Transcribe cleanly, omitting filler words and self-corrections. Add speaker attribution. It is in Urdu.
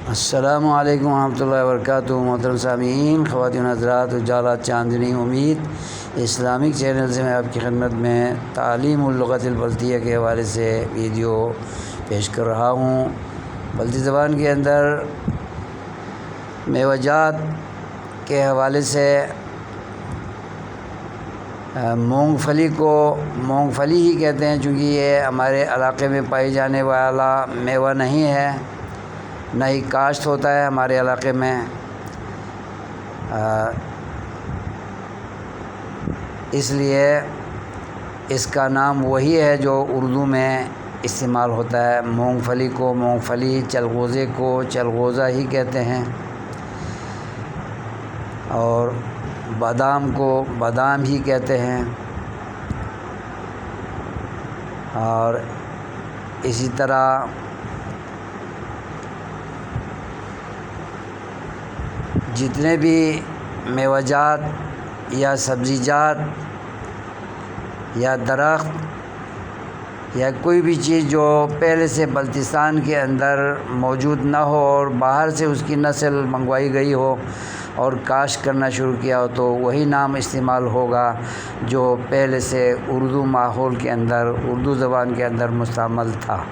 Speaker 1: السلام علیکم ورحمۃ اللہ وبرکاتہ۔ محترم سامعین، خواتین حضرات، اجالا چاندنی امید اسلامک چینل سے میں آپ کی خدمت میں تعلیم اللغت البلدیہ کے حوالے سے ویڈیو پیش کر رہا ہوں۔ بلدی زبان کے اندر میوہ جات کے حوالے سے مونگ پھلی کو مونگ پھلی ہی کہتے ہیں، چونکہ یہ ہمارے علاقے میں پائی جانے والا میوہ نہیں ہے، نہ ہی کاشت ہوتا ہے ہمارے علاقے میں۔ اس لیے اس کا نام وہی ہے جو اردو میں استعمال ہوتا ہے۔ مونگ پھلی کو مونگ پھلی، چلغوزے کو چلغوزہ ہی کہتے ہیں، اور بادام کو بادام ہی کہتے ہیں، اور اسی طرح جتنے بھی میوہ جات یا سبزی جات یا درخت یا کوئی بھی چیز جو پہلے سے بلتستان کے اندر موجود نہ ہو اور باہر سے اس کی نسل منگوائی گئی ہو اور کاشت کرنا شروع کیا ہو، تو وہی نام استعمال ہوگا جو پہلے سے اردو ماحول کے اندر، اردو زبان کے اندر مستعمل تھا۔